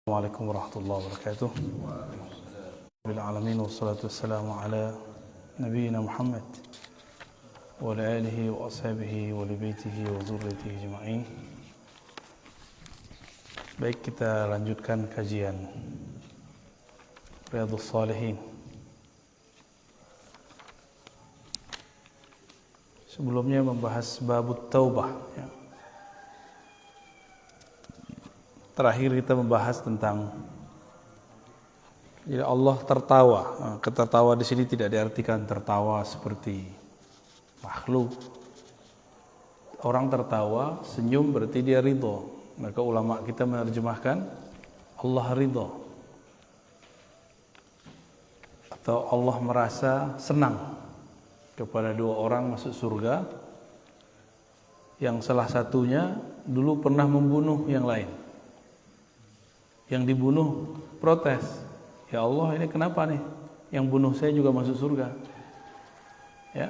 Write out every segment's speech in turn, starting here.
Assalamualaikum warahmatullahi wabarakatuh. Bil alamin wassalatu wassalamu ala nabiyyina Muhammad wa ala alihi wa ashabihi wa li baitihi wa dzurriyyatihi ajma'in. Baik, kita lanjutkan kajian Riyadhus Shalihin. Sebelumnya membahas babut taubah ya. Terakhir kita membahas tentang jadi Allah tertawa. Ketertawa di sini tidak diartikan tertawa seperti makhluk. Orang tertawa, senyum berarti dia ridho. Maka ulama kita menerjemahkan Allah ridho. Atau Allah merasa senang kepada dua orang masuk surga yang salah satunya dulu pernah membunuh yang lain. Yang dibunuh protes, ya Allah ini kenapa nih? Yang bunuh saya juga masuk surga. Ya.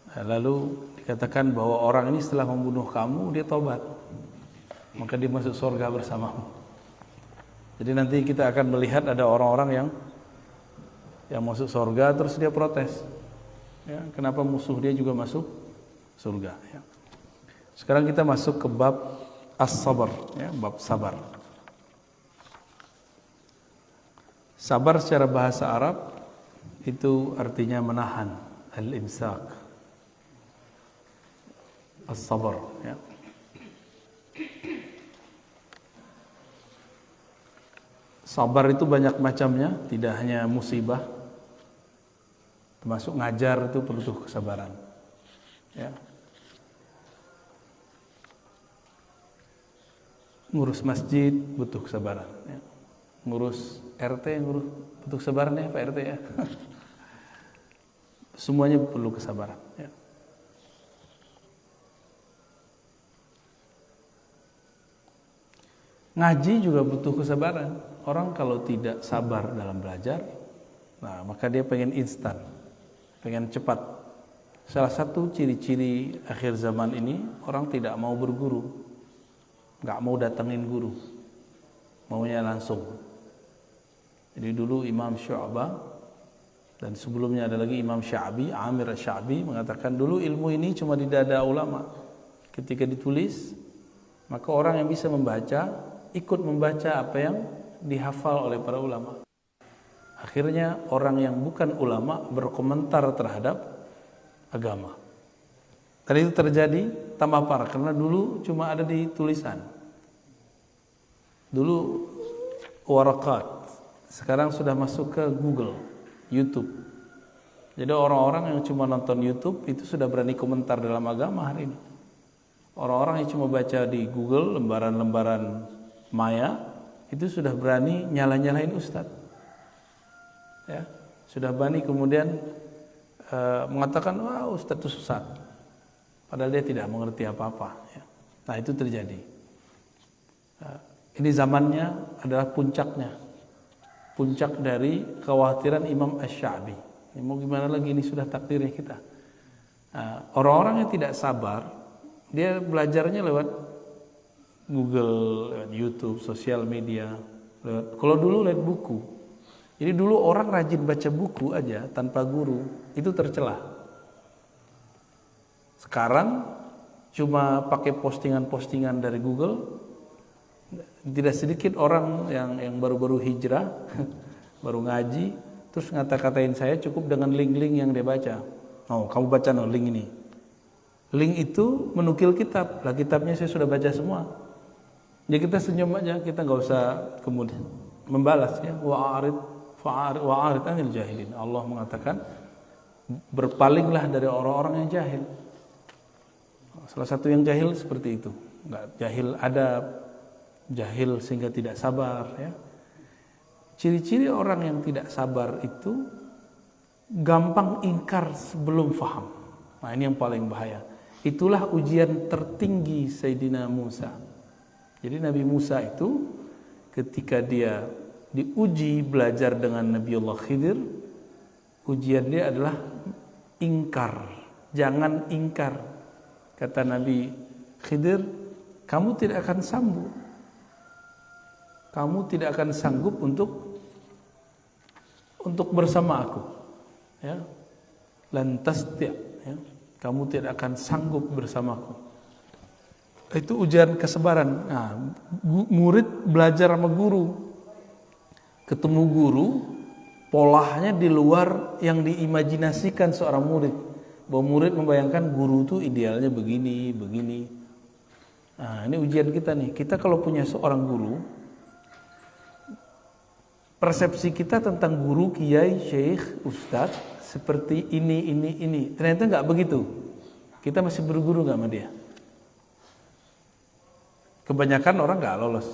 Nah, lalu dikatakan bahwa orang ini setelah membunuh kamu dia tobat, maka dia masuk surga bersamamu. Jadi nanti kita akan melihat ada orang-orang yang masuk surga terus dia protes. Ya, kenapa musuh dia juga masuk surga? Ya. Sekarang kita masuk ke bab as-sabar, ya, bab sabar. Sabar secara bahasa Arab itu artinya menahan, al-imsak, as-sabar ya. Sabar itu banyak macamnya, tidak hanya musibah, termasuk ngajar itu perlu kesabaran ya. Ngurus masjid butuh kesabaran ya. Ngurus RT, ngurus butuh kesabaran ya Pak RT ya. Semuanya perlu kesabaran ya. Ngaji juga butuh kesabaran. Orang kalau tidak sabar dalam belajar, nah maka dia pengen instan, pengen cepat. Salah satu ciri-ciri akhir zaman ini, orang tidak mau berguru, nggak mau datengin guru, maunya langsung. Jadi dulu Imam Syu'bah dan sebelumnya ada lagi Imam Sya'bi, Amir Sya'bi mengatakan dulu ilmu ini cuma di dada ulama. Ketika ditulis, maka orang yang bisa membaca ikut membaca apa yang dihafal oleh para ulama. Akhirnya orang yang bukan ulama berkomentar terhadap agama. Dan itu terjadi tambah parah karena dulu cuma ada di tulisan. Dulu warakat. Sekarang sudah masuk ke Google, YouTube. Jadi orang-orang yang cuma nonton YouTube itu sudah berani komentar dalam agama hari ini. Orang-orang yang cuma baca di Google lembaran-lembaran maya itu sudah berani nyala-nyalain ustadz. Ya, sudah berani kemudian mengatakan wah ustadz itu sesat. Padahal dia tidak mengerti apa-apa. Ya. Nah itu terjadi. Ini zamannya adalah puncaknya. Puncak dari kekhawatiran Imam Asy-Sya'bi. Mau gimana lagi, ini sudah takdirnya kita. Orang-orang yang tidak sabar, dia belajarnya lewat Google, lewat YouTube, sosial media. Kalau dulu lewat buku. Jadi dulu orang rajin baca buku aja tanpa guru, itu tercela. Sekarang cuma pakai postingan-postingan dari Google. Tidak sedikit orang yang baru-baru hijrah, baru ngaji, terus ngata-katain saya cukup dengan link-link yang dia baca. Oh, kamu baca no link ini. Link itu menukil kitab. Lah kitabnya saya sudah baca semua. Jadi kita senyum aja, kita nggak usah kemudian membalas ya. Wa'arid anil jahilin. Allah mengatakan berpalinglah dari orang-orang yang jahil. Salah satu yang jahil seperti itu. Nggak jahil adab, jahil sehingga tidak sabar ya. Ciri-ciri orang yang tidak sabar itu gampang ingkar sebelum faham. Nah ini yang paling bahaya. Itulah ujian tertinggi Sayyidina Musa. Jadi Nabi Musa itu ketika dia diuji belajar dengan Nabiullah Khidir, ujian dia adalah ingkar. Jangan ingkar. Kata Nabi Khidir, kamu tidak akan sambung. kamu tidak akan sanggup untuk bersama aku. Ya. Lan tasti', ya. Kamu tidak akan sanggup bersamaku. Itu ujian kesabaran. Nah, murid belajar sama guru. Ketemu guru, polanya di luar yang diimajinasikan seorang murid. Bahwa murid membayangkan guru itu idealnya begini, begini. Nah, ini ujian kita nih. Kita kalau punya seorang guru, persepsi kita tentang guru, kiai, syekh, ustadz seperti ini. Ternyata nggak begitu. Kita masih berguru nggak sama dia? Kebanyakan orang nggak lolos.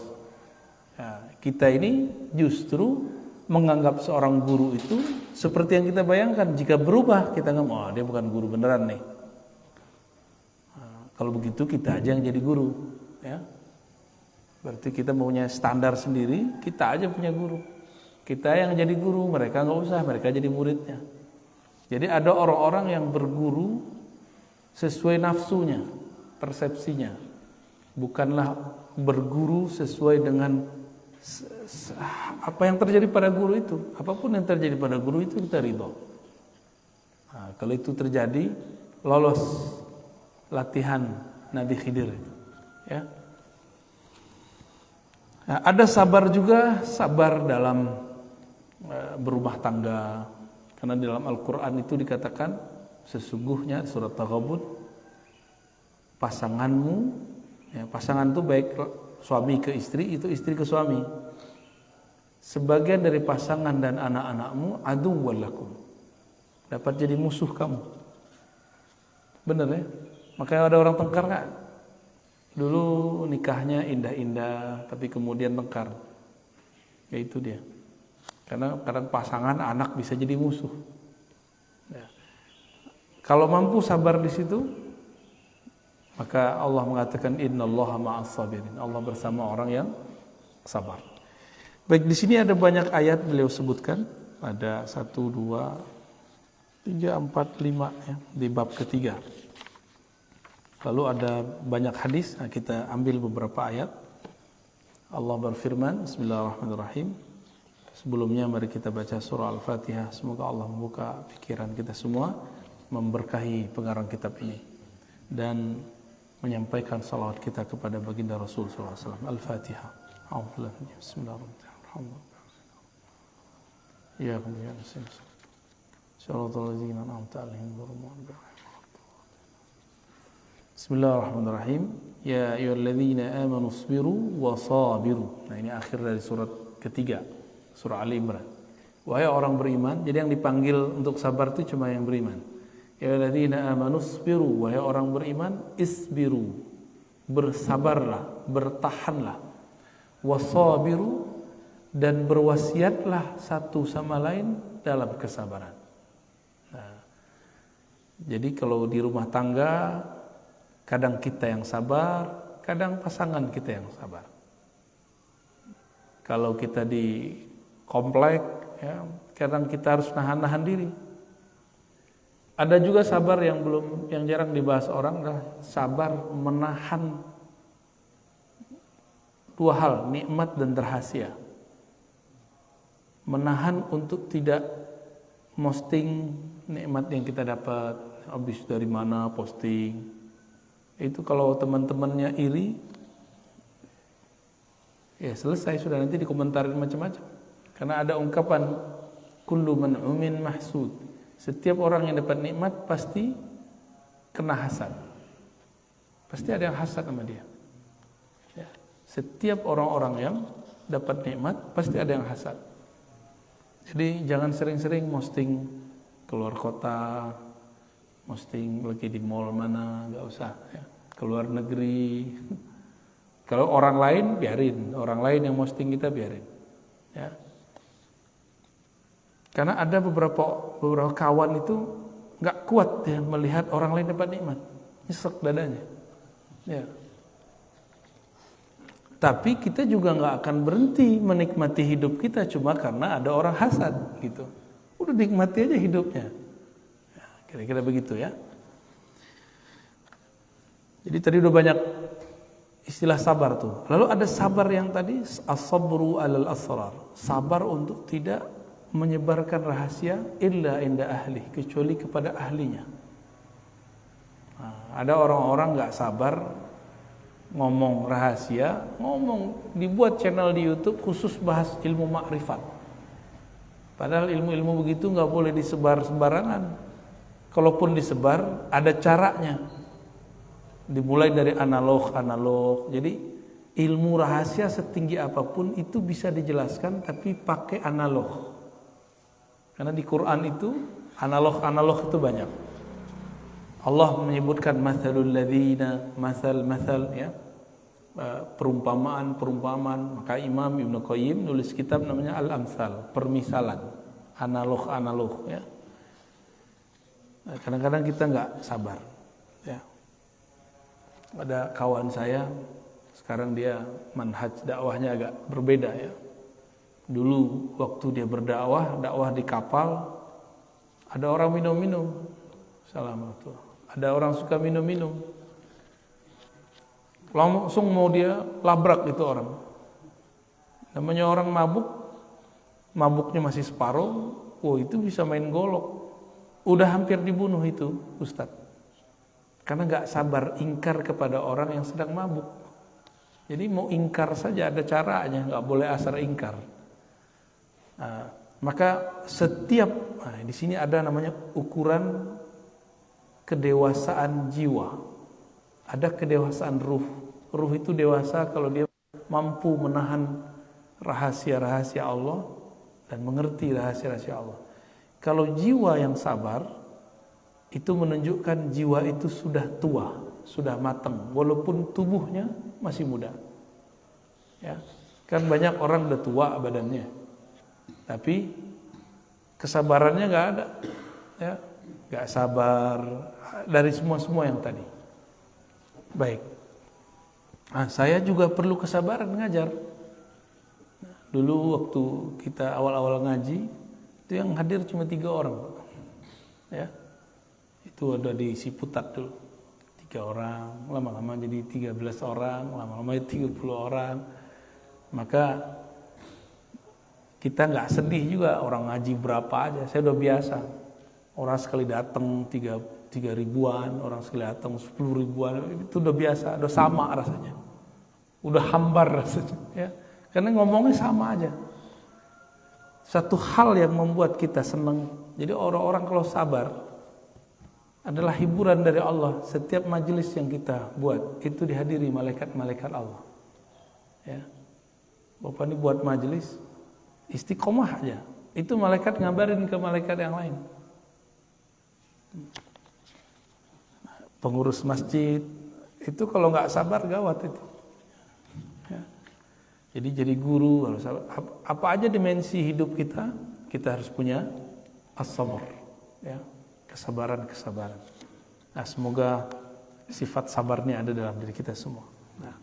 Nah, kita ini justru menganggap seorang guru itu seperti yang kita bayangkan. Jika berubah, kita nggak mau, dia bukan guru beneran nih. Nah, kalau begitu kita aja yang jadi guru, ya. Berarti kita punya standar sendiri, kita aja punya guru. Kita yang jadi guru, mereka nggak usah, mereka jadi muridnya. Jadi ada orang-orang yang berguru sesuai nafsunya, persepsinya. Bukanlah berguru sesuai dengan apa yang terjadi pada guru itu. Apapun yang terjadi pada guru itu kita ridho. Nah, kalau itu terjadi, lolos latihan Nabi Khidir. Ya. Nah, ada sabar juga, sabar dalam berumah tangga. Karena di dalam Al-Quran itu dikatakan, sesungguhnya surat Taghabun, pasanganmu, ya, pasangan itu baik suami ke istri, itu istri ke suami. Sebagian dari pasangan dan anak-anakmu aduwwal lakum, dapat jadi musuh kamu. Benar ya? Makanya ada orang tengkar nggak? Dulu nikahnya indah-indah, tapi kemudian tengkar. Ya itu dia. Karena kadang pasangan anak bisa jadi musuh. Ya. Kalau mampu sabar di situ, maka Allah mengatakan innallaha ma'as sabirin. Allah bersama orang yang sabar. Baik, di sini ada banyak ayat beliau sebutkan. Ada 1, 2, 3, 4, 5 ya, di bab ketiga. Lalu ada banyak hadis. Nah, kita ambil beberapa ayat. Allah berfirman, Bismillahirrahmanirrahim. Sebelumnya mari kita baca surah Al-Fatihah. Semoga Allah membuka pikiran kita semua, memberkahi pengarang kitab ini, dan menyampaikan salawat kita kepada baginda Rasul SAW. Al-Fatihah. Bismillahirrahmanirrahim. Ya kemudian Bismillahirrahmanirrahim. Ya ayyuhalladzina amanu isbiru wa sabiru. Nah, ini akhir dari surat ketiga, surah Ali Imran. Wahai orang beriman, jadi yang dipanggil untuk sabar itu cuma yang beriman. Ya ayyuhalladzina amanu isbiru, wahai orang beriman, isbiru, bersabarlah, bertahanlah. Wasabiru, dan berwasiatlah satu sama lain dalam kesabaran. Nah, jadi kalau di rumah tangga, kadang kita yang sabar, kadang pasangan kita yang sabar. Kalau kita di komplek, ya, kadang kita harus nahan-nahan diri. Ada juga sabar yang jarang dibahas orang, adalah sabar menahan dua hal, nikmat dan rahasia. Menahan untuk tidak posting nikmat yang kita dapat, habis dari mana posting. Itu kalau teman-temannya iri, ya selesai sudah, nanti dikomentarin macam-macam. Karena ada ungkapan kullu man'umin mahsud. Setiap orang yang dapat nikmat pasti kena hasad. Pasti ada yang hasad sama dia. Ya. Setiap orang-orang yang dapat nikmat pasti ada yang hasad. Jadi jangan sering-sering posting keluar kota, posting lagi di mall mana, nggak usah. Ya. Keluar negeri. Kalau orang lain biarin, orang lain yang posting kita biarin. Ya. Karena ada beberapa kawan itu nggak kuat ya melihat orang lain dapat nikmat, nyesek dadanya. Ya. Tapi kita juga nggak akan berhenti menikmati hidup kita cuma karena ada orang hasad gitu. Udah nikmati aja hidupnya. Ya, kira-kira begitu ya. Jadi tadi udah banyak istilah sabar tuh. Lalu ada sabar yang tadi as-sabru 'alal asrar. Sabar untuk tidak menyebarkan rahasia illa inda ahli, kecuali kepada ahlinya. Nah, ada orang-orang nggak sabar ngomong rahasia, dibuat channel di YouTube khusus bahas ilmu makrifat. Padahal ilmu-ilmu begitu nggak boleh disebar sembarangan. Kalaupun disebar, ada caranya. Dimulai dari analog. Jadi ilmu rahasia setinggi apapun itu bisa dijelaskan, tapi pakai analog. Karena di Quran itu analog itu banyak. Allah menyebutkan mathalul ladzina, masal ya, perumpamaan. Maka Imam Ibnu Qayyim nulis kitab namanya Al-Amsal, permisalan, analog ya. Kadang-kadang kita nggak sabar ya. Ada kawan saya, sekarang dia manhaj dakwahnya agak berbeda ya. Dulu waktu dia berdakwah, dakwah di kapal, ada orang minum-minum. Assalamualaikum. Ada orang suka minum-minum. Langsung mau dia labrak itu orang. Namanya orang mabuknya masih separuh, itu bisa main golok. Udah hampir dibunuh itu Ustadz. Karena gak sabar ingkar kepada orang yang sedang mabuk. Jadi mau ingkar saja ada caranya, gak boleh asal ingkar. Nah, maka setiap di sini ada namanya ukuran kedewasaan jiwa. Ada kedewasaan ruh. Ruh itu dewasa kalau dia mampu menahan rahasia-rahasia Allah dan mengerti rahasia-rahasia Allah. Kalau jiwa yang sabar, itu menunjukkan jiwa itu sudah tua, sudah matang, walaupun tubuhnya masih muda. Ya, kan banyak orang udah tua badannya, tapi kesabarannya nggak ada, ya, nggak sabar dari semua yang tadi. Baik, saya juga perlu kesabaran ngajar. Dulu waktu kita awal-awal ngaji, itu yang hadir cuma 3 orang, ya. Itu ada di Ciputat dulu 3 orang, lama-lama jadi 13 orang, lama-lama 30 orang. Maka kita nggak sedih juga orang ngaji berapa aja, saya udah biasa. Orang sekali datang 3 ribuan, orang sekali datang 10 ribuan, itu udah biasa, udah sama rasanya, udah hambar rasanya ya. Karena ngomongnya sama aja. Satu hal yang membuat kita senang. Jadi orang-orang kalau sabar adalah hiburan dari Allah. Setiap majelis yang kita buat itu dihadiri malaikat-malaikat Allah. Ya. Bapak ini buat majelis istiqomah aja. Itu malaikat ngabarin ke malaikat yang lain. Pengurus masjid itu kalau nggak sabar gawat itu. Ya. Jadi guru harus sabar. Apa aja dimensi hidup kita harus punya as-sabr. Ya. Kesabaran. Nah, semoga sifat sabarnya ada dalam diri kita semua. Nah,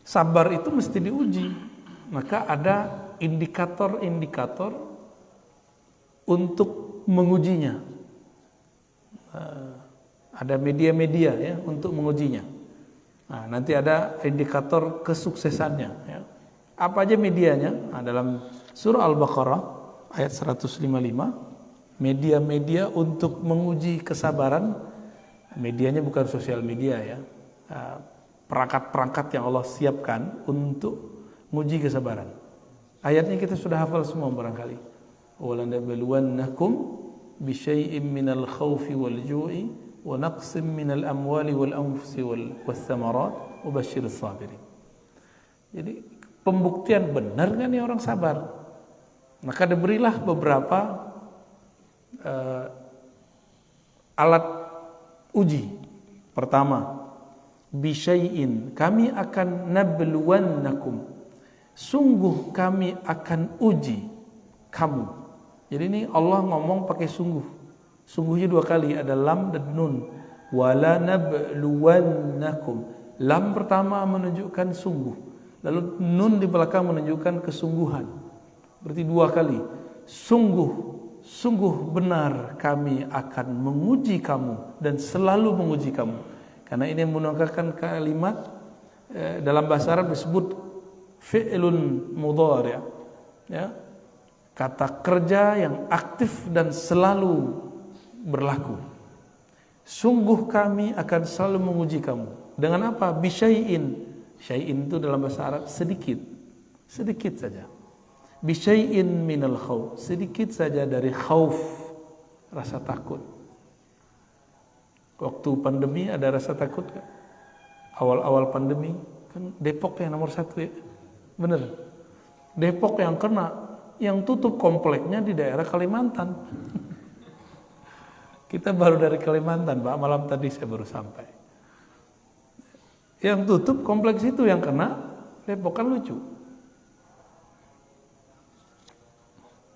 sabar itu mesti diuji. Maka ada indikator-indikator untuk mengujinya. Ada media-media ya untuk mengujinya. Nah, nanti ada indikator kesuksesannya. Ya. Apa aja medianya? Nah, dalam surah Al-Baqarah ayat 155. Media-media untuk menguji kesabaran, medianya bukan sosial media ya, perangkat-perangkat yang Allah siapkan untuk menguji kesabaran. Ayatnya kita sudah hafal semua barangkali. وَلَنَبْلُوَنَّكُمْ بِشَيْءٍ مِّنَ الْخَوْفِ وَالْجُوعِ وَنَقْصٍ مِّنَ الْأَمْوَالِ وَالْأَنفُسِ وَالثَّمَرَاتِ وَبَشِّرِ الصَّابِرِينَ. Jadi pembuktian benar kan ya orang sabar. Maka diberilah beberapa alat uji. Pertama, bisyai'in, kami akan nabluwannakum, sungguh kami akan uji kamu. Jadi ini Allah ngomong pakai sungguh. Sungguhnya 2 kali, ada lam dan nun. Wala nabluwannakum. Lam pertama menunjukkan sungguh, lalu nun di belakang menunjukkan kesungguhan. Berarti 2 kali. Sungguh benar kami akan menguji kamu dan selalu menguji kamu. Karena ini menggunakan kalimat dalam bahasa Arab disebut fi'lun mudhari', ya, kata kerja yang aktif dan selalu berlaku. Sungguh kami akan selalu menguji kamu. Dengan apa? Bisyai'in. Syai'in itu dalam bahasa Arab sedikit. Sedikit saja. Bisyai'in minal khauf. Sedikit saja dari khauf, rasa takut. Waktu pandemi ada rasa takut kan? Awal-awal pandemi kan Depok yang nomor 1 ya. Bener. Depok yang kena, yang tutup kompleknya di daerah Kalimantan. Kita baru dari Kalimantan, Pak. Malam tadi saya baru sampai. Yang tutup kompleks itu yang kena Depok, kan lucu.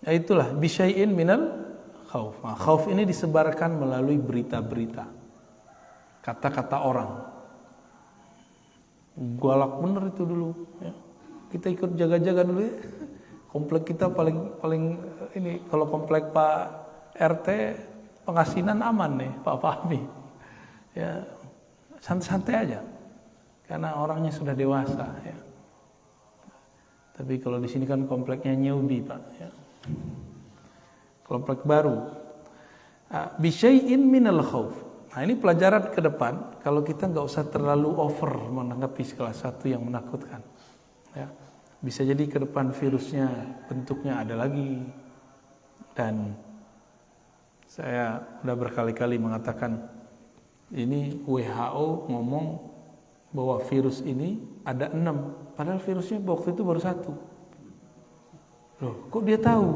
Ya itulah bisyai'in minal khauf. Nah, khauf ini disebarkan melalui berita-berita, kata-kata orang. Galak bener itu dulu. Ya. Kita ikut jaga-jaga dulu ya. Komplek kita paling ini, kalau komplek Pak RT Pengasinan aman nih Pak Fahmi. Ya santai-santai aja. Karena orangnya sudah dewasa ya. Tapi kalau di sini kan kompleknya newbie Pak ya. Komplek baru. Bisyai'in minal khauf. Nah, ini pelajaran ke depan kalau kita nggak usah terlalu over menanggapi salah satu yang menakutkan. Ya. Bisa jadi ke depan virusnya bentuknya ada lagi, dan saya sudah berkali-kali mengatakan ini WHO ngomong bahwa virus ini ada 6, padahal virusnya waktu itu baru 1. Loh, kok dia tahu?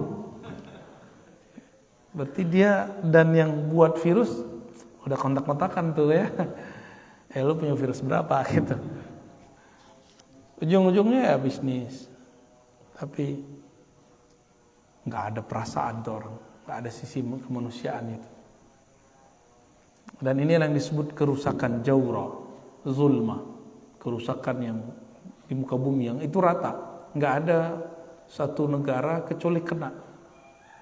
Berarti dia dan yang buat virus udah kontak-kontakan tuh ya. Lu punya virus berapa gitu. Ujung-ujungnya ya bisnis. Tapi nggak ada perasaan tuh orang, nggak ada sisi kemanusiaan itu. Dan ini yang disebut kerusakan jawra, zulma, kerusakan yang di muka bumi yang itu rata. Nggak ada satu negara kecuali kena.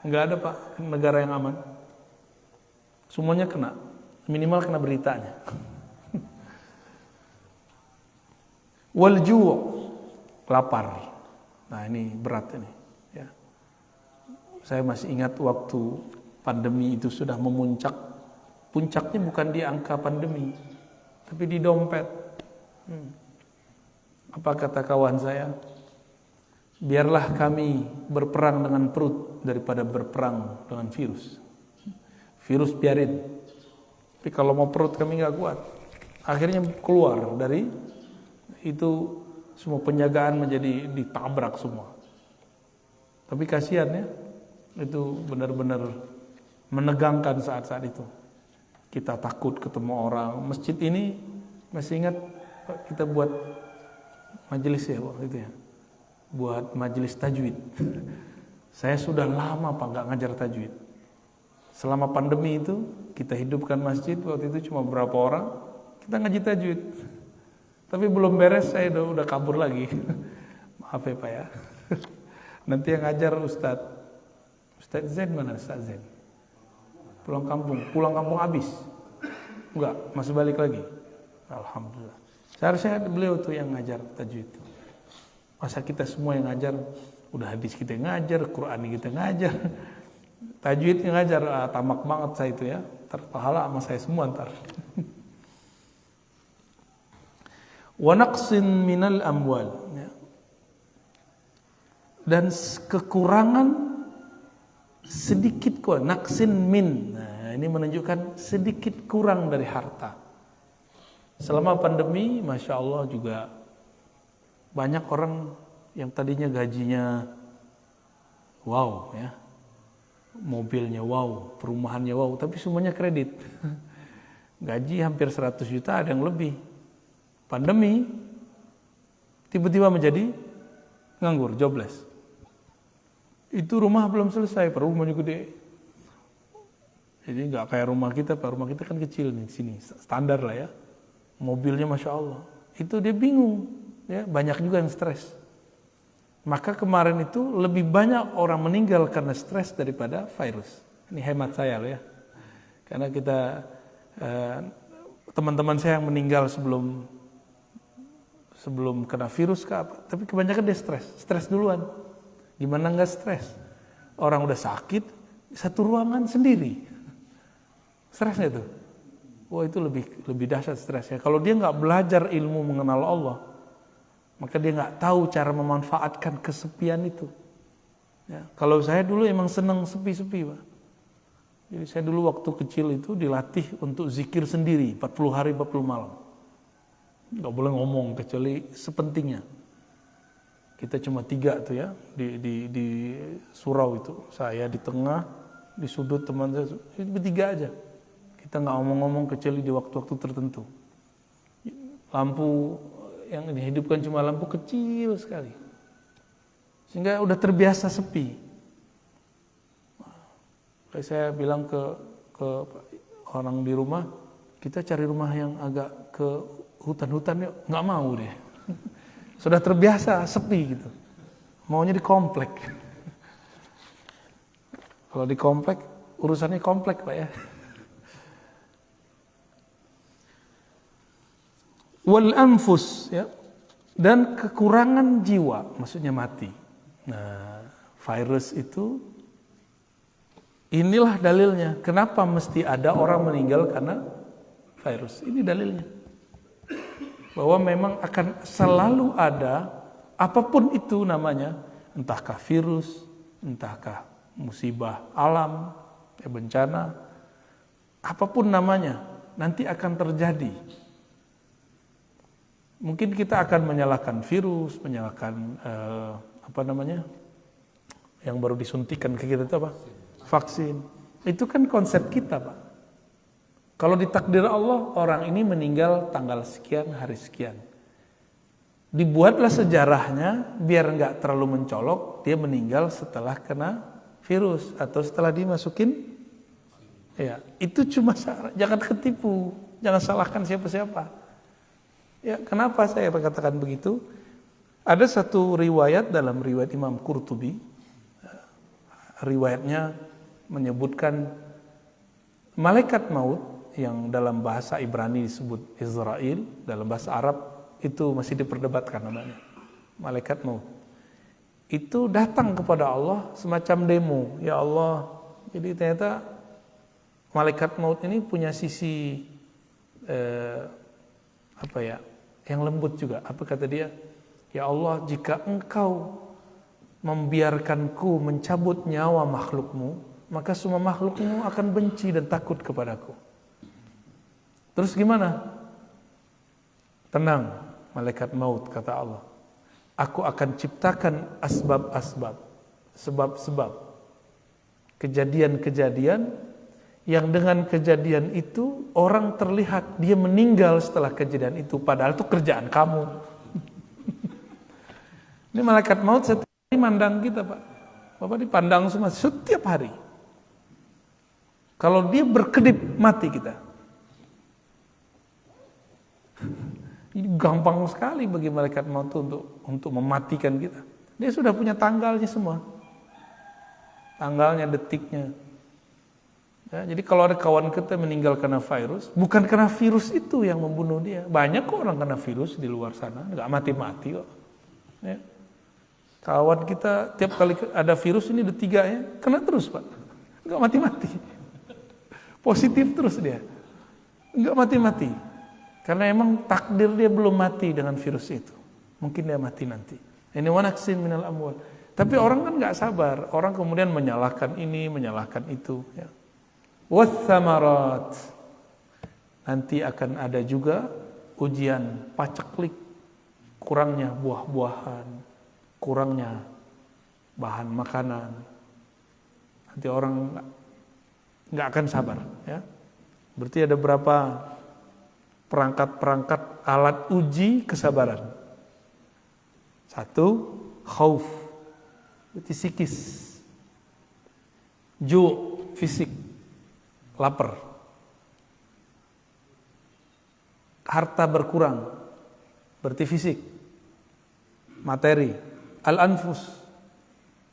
Nggak ada Pak negara yang aman. Semuanya kena, minimal kena beritanya. Wal ju', lapar. Nah ini berat ini. Ya. Saya masih ingat waktu pandemi itu sudah memuncak. Puncaknya bukan di angka pandemi, tapi di dompet. Apa kata kawan saya? Biarlah kami berperang dengan perut daripada berperang dengan virus. Virus biarin. Tapi kalau mau perut kami nggak kuat. Akhirnya keluar dari itu, semua penjagaan menjadi ditabrak semua. Tapi kasihan ya, itu benar-benar menegangkan saat-saat itu. Kita takut ketemu orang. Masjid ini masih ingat kita buat majelis ya waktu itu ya, buat majelis tajwid. Saya sudah lama Pak nggak ngajar tajwid. Selama pandemi itu kita hidupkan masjid, waktu itu cuma berapa orang kita ngaji tajwid. Tapi belum beres saya udah kabur lagi. Maaf ya Pak ya. Nanti yang ngajar Ustadz Zain mana Ustadz Zain? Pulang kampung habis. Enggak, masih balik lagi. Alhamdulillah. Seharusnya beliau tuh yang ngajar tajwid. Masa kita semua yang ngajar, udah hadis kita yang ngajar, Quran kita ngajar, tajwid yang ngajar, tamak banget saya itu ya. Terpahala sama saya semua ntar. Wa naqsin minal amwal, ya. Dan kekurangan sedikit kok, naqsin min. Nah, ini menunjukkan sedikit kurang dari harta. Selama pandemi, Masya Allah juga banyak orang yang tadinya gajinya wow ya, mobilnya wow, perumahannya wow, tapi semuanya kredit. Gaji hampir 100 juta, ada yang lebih. Pandemi tiba-tiba menjadi nganggur, jobless. Itu rumah belum selesai, rumahnya gede. Jadi nggak kayak rumah kita, Pak. Rumah kita kan kecil nih, sini standar lah ya. Mobilnya Masya Allah. Itu dia bingung, ya, banyak juga yang stres. Maka kemarin itu lebih banyak orang meninggal karena stres daripada virus. Ini hemat saya loh ya. Karena kita teman-teman saya yang meninggal sebelum sebelum kena virus ke apa. Tapi kebanyakan dia stres duluan. Gimana nggak stres? Orang udah sakit, satu ruangan sendiri. Stresnya itu. Wah, itu lebih dahsyat stresnya. Kalau dia nggak belajar ilmu mengenal Allah, maka dia nggak tahu cara memanfaatkan kesepian itu. Ya, kalau saya dulu emang senang sepi-sepi, Pak. Jadi saya dulu waktu kecil itu dilatih untuk zikir sendiri 40 hari 40 malam. Nggak boleh ngomong kecuali sepentingnya. Kita cuma 3 tuh ya di surau itu. Saya di tengah, di sudut teman saya, itu bertiga aja. Kita nggak ngomong-ngomong kecuali di waktu-waktu tertentu. Lampu yang dihidupkan cuma lampu kecil sekali. Sehingga udah terbiasa sepi. Kayak saya bilang ke orang di rumah, kita cari rumah yang agak ke hutan-hutan yuk. Nggak mau deh. Sudah terbiasa sepi gitu. Maunya di komplek. Kalau di komplek, urusannya komplek, Pak ya. Wal anfus, ya, dan kekurangan jiwa, maksudnya mati. Nah, virus itu, inilah dalilnya. Kenapa mesti ada orang meninggal karena virus? Ini dalilnya. Bahwa memang akan selalu ada, apapun itu namanya, entahkah virus, entahkah musibah alam, bencana, apapun namanya, nanti akan terjadi. Mungkin kita akan menyalahkan virus, menyalahkan yang baru disuntikan ke kita itu apa? Vaksin. Itu kan konsep kita, Pak. Kalau ditakdir Allah, orang ini meninggal tanggal sekian, hari sekian. Dibuatlah sejarahnya biar nggak terlalu mencolok, dia meninggal setelah kena virus atau setelah dimasukin. Ya, itu cuma jangan ketipu, jangan salahkan siapa-siapa. Ya, kenapa saya katakan begitu? Ada satu riwayat dalam riwayat Imam Qurtubi. Riwayatnya menyebutkan malaikat maut yang dalam bahasa Ibrani disebut Israel, dalam bahasa Arab itu masih diperdebatkan namanya. Malaikat maut. Itu datang kepada Allah semacam demo. Ya Allah, jadi ternyata malaikat maut ini punya sisi yang lembut juga. Apa kata dia? Ya Allah, jika engkau membiarkanku mencabut nyawa makhlukmu, maka semua makhlukmu akan benci dan takut kepadaku. Terus gimana? Tenang, malaikat maut, kata Allah. Aku akan ciptakan asbab-asbab, sebab-sebab, kejadian-kejadian yang dengan kejadian itu orang terlihat dia meninggal setelah kejadian itu, padahal itu kerjaan kamu. Ini malaikat maut setiap hari mandang kita, Pak. Bapak dipandang semua setiap hari. Kalau dia berkedip, mati kita. Ini gampang sekali bagi malaikat maut untuk mematikan kita. Dia sudah punya tanggalnya semua. Tanggalnya, detiknya. Ya, jadi kalau ada kawan kita meninggal karena virus, bukan karena virus itu yang membunuh dia. Banyak kok orang kena virus di luar sana, nggak mati-mati kok. Ya. Kawan kita tiap kali ada virus ini D3 ya, kena terus, Pak. Nggak mati-mati. Positif terus dia. Nggak mati-mati. Karena emang takdir dia belum mati dengan virus itu. Mungkin dia mati nanti. Ini wanaksin minal amwal. Tapi orang kan nggak sabar. Orang kemudian menyalahkan ini, menyalahkan itu. Ya. Wathamarat. Nanti akan ada juga ujian paceklik. Kurangnya buah-buahan. Kurangnya bahan makanan. Nanti orang nggak akan sabar. Ya. Berarti ada berapa perangkat-perangkat alat uji kesabaran. 1, khauf, berarti psikis. Ju, fisik, lapar. Harta berkurang, berarti fisik, materi. Al-anfus,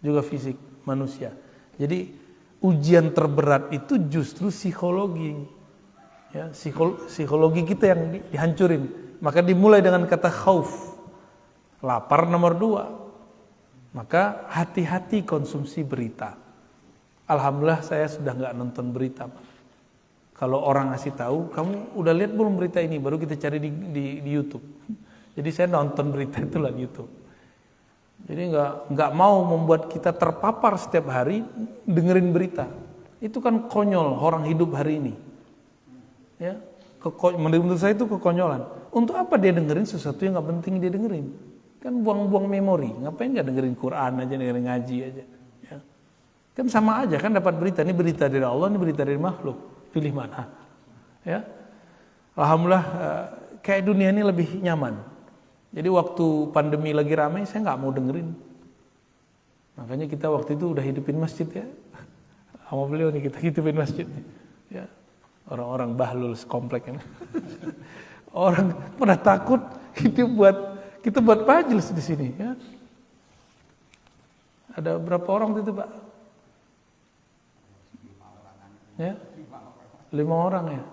juga fisik, manusia. Jadi ujian terberat itu justru psikologi. Ya, psikologi kita yang dihancurin. Maka dimulai dengan kata khauf. Lapar nomor 2. Maka hati-hati konsumsi berita. Alhamdulillah saya sudah nggak nonton berita, Pak. Kalau orang ngasih tahu, kamu udah lihat belum berita ini? Baru kita cari di YouTube. Jadi saya nonton berita itu lah di YouTube. Jadi nggak mau membuat kita terpapar setiap hari dengerin berita. Itu kan konyol orang hidup hari ini. Ya, menurut saya itu kekonyolan. Untuk apa dia dengerin sesuatu yang nggak penting dia dengerin? Kan buang-buang memori. Ngapain nggak dengerin Quran aja, dengerin ngaji aja? Ya. Kan sama aja kan dapat berita. Ini berita dari Allah, ini berita dari makhluk. Pilih mana? Ya, alhamdulillah kayak dunia ini lebih nyaman. Jadi waktu pandemi lagi ramai, saya nggak mau dengerin. Makanya kita waktu itu udah hidupin masjid ya. Sama beliau nih kita hidupin masjid. Ya, orang-orang bahlul sekomplek ini. Orang pada takut kita buat majelis di sini. Ya. Ada berapa orang itu Pak? Ya, 5 orang ya.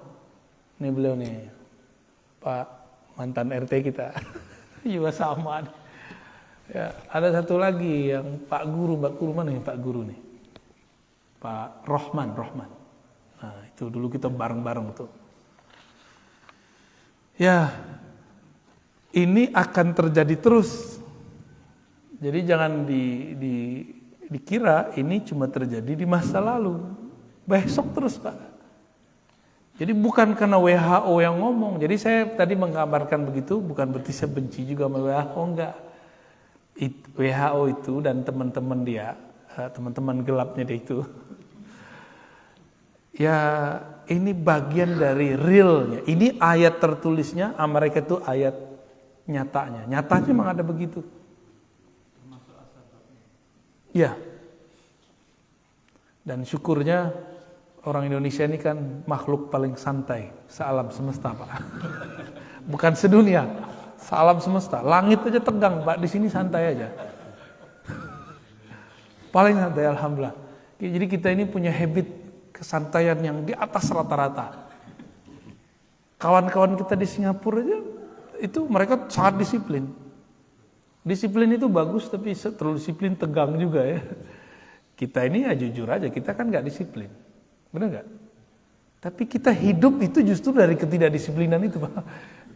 Ini beliau nih, Pak mantan RT kita. Juga sama. Ya, ada satu lagi yang Pak Guru mana nih Pak Guru nih? Pak Rohman. Nah, itu dulu kita bareng-bareng tuh. Ya, ini akan terjadi terus. Jadi jangan dikira ini cuma terjadi di masa lalu. Besok terus Pak. Jadi bukan karena WHO yang ngomong. Jadi saya tadi menggambarkan begitu bukan berarti saya benci juga sama WHO, enggak. WHO itu dan teman-teman dia, teman-teman gelapnya dia itu. Ya ini bagian dari realnya. Ini ayat tertulisnya, mereka itu ayat nyatanya. Nyatanya memang ada begitu. Ya. Dan syukurnya orang Indonesia ini kan makhluk paling santai sealam semesta Pak. Bukan sedunia, sealam semesta. Langit aja tegang Pak, di sini santai aja. Paling santai alhamdulillah. Jadi kita ini punya habit kesantaian yang di atas rata-rata. Kawan-kawan kita di Singapura aja itu mereka sangat disiplin. Disiplin itu bagus tapi terlalu disiplin tegang juga ya. Kita ini ya jujur aja, kita kan nggak disiplin. Benar nggak? Tapi kita hidup itu justru dari ketidakdisiplinan itu, Pak.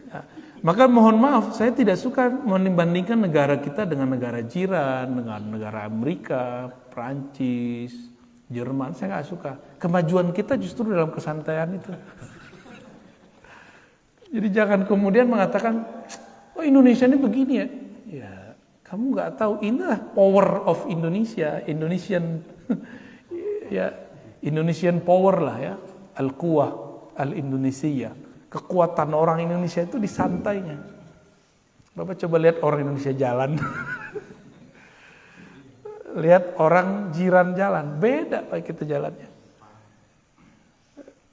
Ya. Maka mohon maaf, saya tidak suka membandingkan negara kita dengan negara jiran, dengan negara Amerika, Prancis, Jerman. Saya nggak suka. Kemajuan kita justru dalam kesantaian itu. Jadi jangan kemudian mengatakan, oh Indonesia ini begini ya. Ya, kamu nggak tahu inilah power of Indonesia, Indonesian, ya. Indonesian power lah ya, al-quwah, al-Indonesia. Kekuatan orang Indonesia itu di santainya. Bapak coba lihat orang Indonesia jalan. Lihat orang jiran jalan, beda Pak kita jalannya.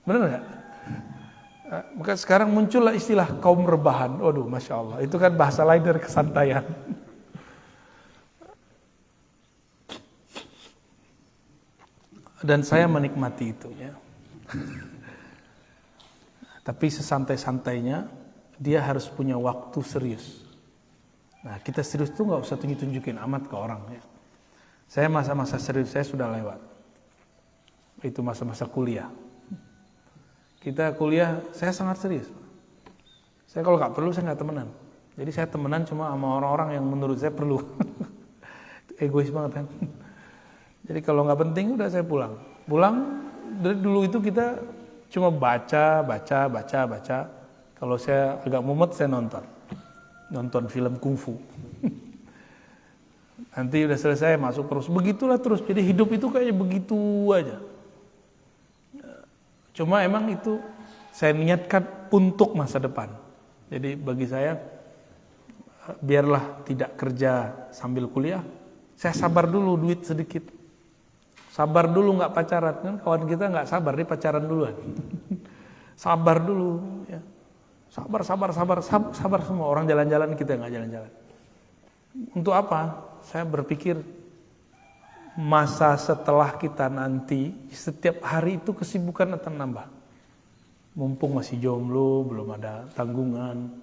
Benar nggak? Maka sekarang muncullah istilah kaum rebahan. Waduh, Masya Allah, itu kan bahasa lain dari kesantaian. Dan saya menikmati itu ya. Tapi sesantai-santainya dia harus punya waktu serius. Nah kita serius tuh nggak usah tunjukin amat ke orang ya. Saya masa-masa serius saya sudah lewat. Itu masa-masa kuliah. Kita kuliah saya sangat serius. Saya kalau nggak perlu saya nggak temenan. Jadi saya temenan cuma sama orang-orang yang menurut saya perlu. Egois banget kan. Jadi kalau nggak penting udah saya pulang. Pulang dari dulu itu kita cuma baca. Kalau saya agak mumet saya nonton film kungfu. Nanti udah selesai masuk terus. Begitulah terus. Jadi hidup itu kayaknya begitu aja. Cuma emang itu saya niatkan untuk masa depan. Jadi bagi saya biarlah tidak kerja sambil kuliah. Saya sabar dulu duit sedikit. Sabar dulu nggak pacaran kan kawan kita nggak sabar dia pacaran duluan. Sabar dulu ya. Sabar semua orang jalan-jalan kita nggak jalan-jalan. Untuk apa? Saya berpikir masa setelah kita nanti setiap hari itu kesibukan akan nambah. Mumpung masih jomblo, belum ada tanggungan,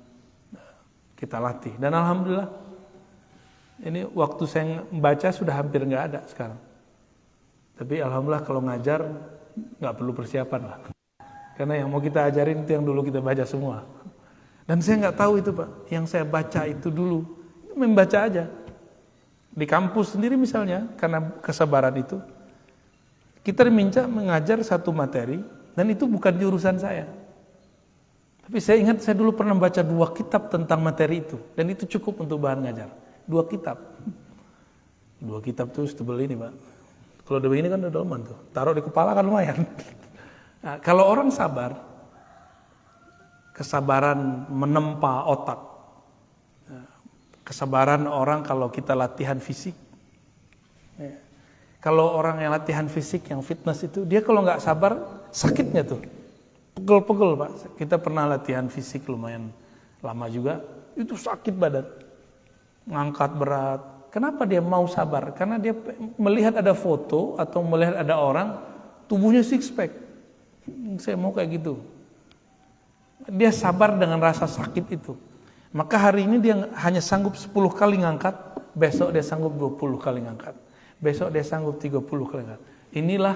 kita latih. Dan alhamdulillah Ini waktu saya membaca sudah hampir nggak ada sekarang. Tapi alhamdulillah kalau ngajar nggak perlu persiapan lah. Karena yang mau kita ajarin itu yang dulu kita baca semua. Dan saya nggak tahu itu Pak. Yang saya baca itu dulu membaca aja. Di kampus sendiri misalnya, karena kesabaran itu, kita diminta mengajar satu materi, dan itu bukan jurusan saya. Tapi saya ingat saya dulu pernah baca 2 kitab tentang materi itu, dan itu cukup untuk bahan ngajar. 2 kitab. 2 kitab tuh setebel ini Pak. Kalau udah begini kan udah dalaman tuh. Taruh di kepala kan lumayan. Nah, kalau orang sabar, kesabaran menempa otak, kesabaran orang kalau kita latihan fisik. Kalau orang yang latihan fisik, yang fitness itu, dia kalau nggak sabar, sakitnya tuh. Pegel-pegel Pak. Kita pernah latihan fisik lumayan lama juga, itu sakit badan. Ngangkat berat. Kenapa dia mau sabar? Karena dia melihat ada foto atau melihat ada orang, tubuhnya six pack. Saya mau kayak gitu. Dia sabar dengan rasa sakit itu. Maka hari ini dia hanya sanggup 10 kali ngangkat, besok dia sanggup 20 kali ngangkat. Besok dia sanggup 30 kali ngangkat. Inilah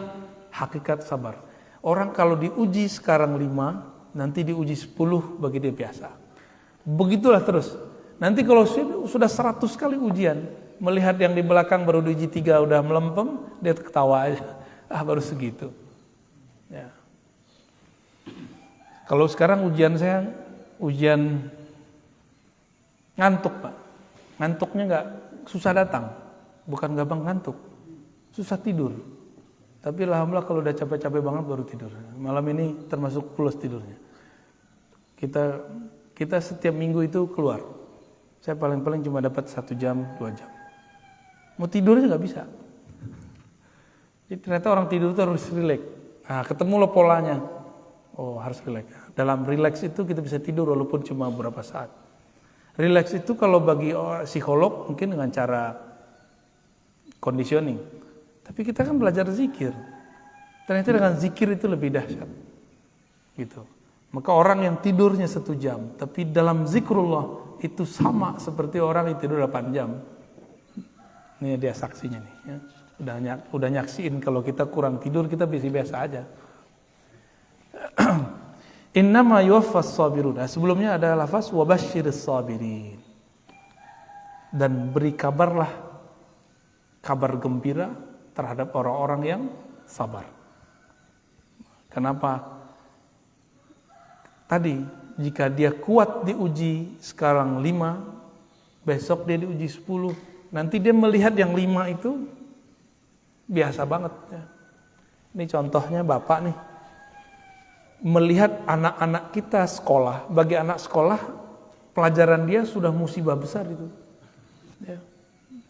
hakikat sabar. Orang kalau diuji sekarang 5, nanti diuji 10 bagi dia biasa. Begitulah terus. Nanti kalau sudah 100 kali ujian, melihat yang di belakang baru diuji 3 udah melempem, dia ketawa aja. Baru segitu. Ya. Kalau sekarang ujian saya, ujian ngantuk Pak. Ngantuknya nggak susah datang, bukan gampang ngantuk, susah tidur. Tapi alhamdulillah kalau udah capek-capek banget baru tidur. Malam ini termasuk plus tidurnya. Kita setiap minggu itu keluar. Saya paling-paling cuma dapat 1 jam, 2 jam. Mau tidurnya nggak bisa. Jadi ternyata orang tidur itu harus rileks. Nah, ketemu lo polanya. Oh harus rileks. Dalam rileks itu kita bisa tidur walaupun cuma beberapa saat. Rileks itu kalau bagi psikolog mungkin dengan cara conditioning. Tapi kita kan belajar zikir. Ternyata dengan zikir itu lebih dahsyat. Gitu. Maka orang yang tidurnya 1 jam, tapi dalam zikrullah itu sama seperti orang yang tidur 8 jam. Ini dia saksinya nih. Ya. Udah nyaksiin kalau kita kurang tidur kita biasa aja. Innama yuwaffas sabirun. Sebelumnya ada lafaz wabasyiris sabirin. Dan beri kabarlah, kabar gembira terhadap orang-orang yang sabar. Kenapa? Tadi jika dia kuat diuji sekarang 5, besok dia diuji 10, nanti dia melihat yang 5 itu biasa banget ya. Ini contohnya Bapak nih. Melihat anak-anak kita sekolah, bagi anak sekolah pelajaran dia sudah musibah besar itu. Ya.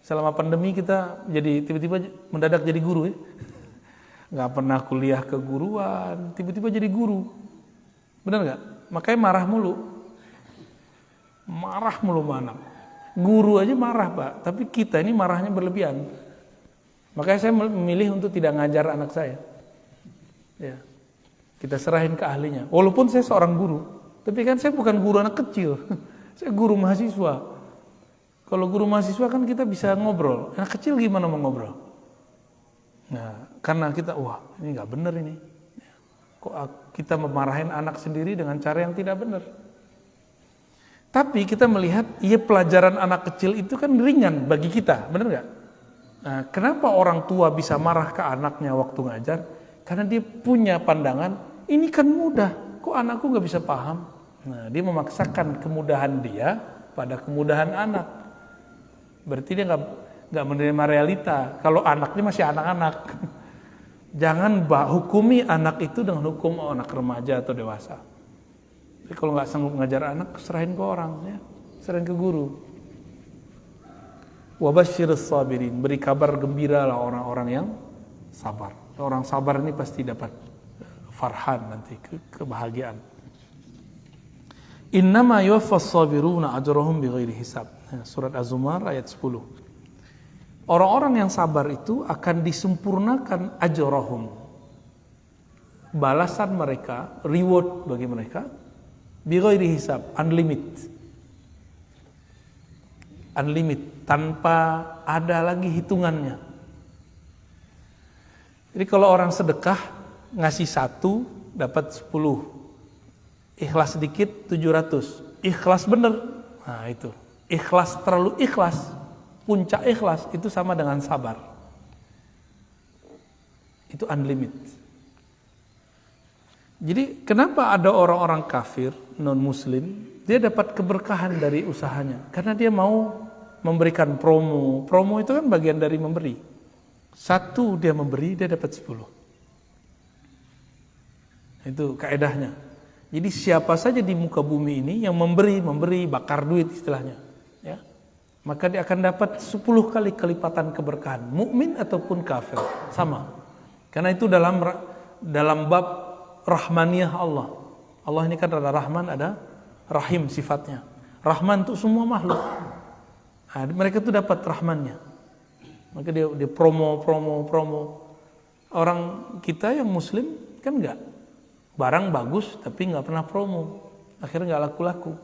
Selama pandemi kita jadi tiba-tiba mendadak jadi guru ya. Nggak pernah kuliah keguruan, tiba-tiba jadi guru. Benar nggak? Makanya marah mulu anak. Guru aja marah Pak, tapi kita ini marahnya berlebihan. Makanya saya memilih untuk tidak ngajar anak saya. Ya. Kita serahin ke ahlinya. Walaupun saya seorang guru, tapi kan saya bukan guru anak kecil. Saya guru mahasiswa. Kalau guru mahasiswa kan kita bisa ngobrol. Anak kecil gimana mau ngobrol? Nah, karena kita, wah ini nggak benar ini. Kok kita memarahin anak sendiri dengan cara yang tidak benar? Tapi kita melihat, iya pelajaran anak kecil itu kan ringan bagi kita, benar nggak? Nah, kenapa orang tua bisa marah ke anaknya waktu ngajar? Karena dia punya pandangan, ini kan mudah, kok anakku nggak bisa paham? Nah, dia memaksakan kemudahan dia pada kemudahan anak. Berarti dia nggak menerima realita. Kalau anaknya masih anak-anak, jangan hukumi anak itu dengan hukum anak remaja atau dewasa. Jadi kalau nggak sanggup ngajar anak, serahin ke orang, ya, serahin ke guru. Wabasyiris sabirin, beri kabar gembira lah orang-orang yang sabar. Orang sabar ini pasti dapat farhan nanti, kebahagiaan. Innama yuwaffas sabiruna ajrahum bighairi hisab. Surat Az-Zumar ayat 10. Orang-orang yang sabar itu akan disempurnakan ajrahum. Balasan mereka, reward bagi mereka bighairi hisab, unlimited. tanpa ada lagi hitungannya. Jadi kalau orang sedekah ngasih 1 dapat 10, ikhlas sedikit 700, ikhlas bener, nah itu ikhlas, terlalu ikhlas, puncak ikhlas itu sama dengan sabar, itu unlimited. Jadi kenapa ada orang-orang kafir non muslim dia dapat keberkahan dari usahanya? Karena dia mau memberikan promo. Promo itu kan bagian dari memberi. 1 dia memberi, dia dapat 10. Itu kaedahnya. Jadi siapa saja di muka bumi ini yang memberi, bakar duit istilahnya, ya, maka dia akan dapat 10 kali kelipatan keberkahan. Mukmin ataupun kafir sama. Karena itu dalam bab rahmaniyah Allah. Allah ini kan ada Rahman, ada Rahim sifatnya. Rahman untuk semua makhluk. Nah, mereka tuh dapat Rahmannya. Maka dia promo. Orang kita yang muslim kan enggak. Barang bagus tapi enggak pernah promo. Akhirnya enggak laku-laku.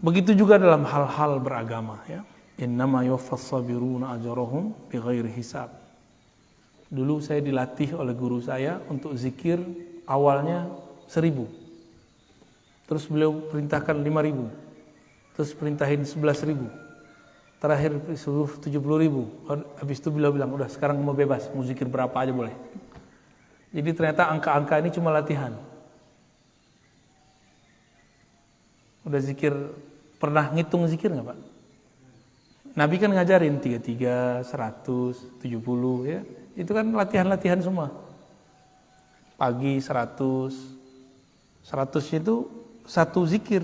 Begitu juga dalam hal-hal beragama, ya. Innama yuwaffas sabiruna ajrahum bighairi hisab. Dulu saya dilatih oleh guru saya untuk zikir awalnya 1000. Terus beliau perintahkan 5000. Terus perintahin 11.000. Terakhir suruh 70.000. Habis itu beliau bilang, udah sekarang mau bebas, mau zikir berapa aja boleh. Jadi ternyata angka-angka ini cuma latihan. Udah zikir, pernah ngitung zikir nggak Pak? Nabi kan ngajarin 33, 100, 70 ya. Itu kan latihan-latihan semua. Pagi 100 itu 1 zikir.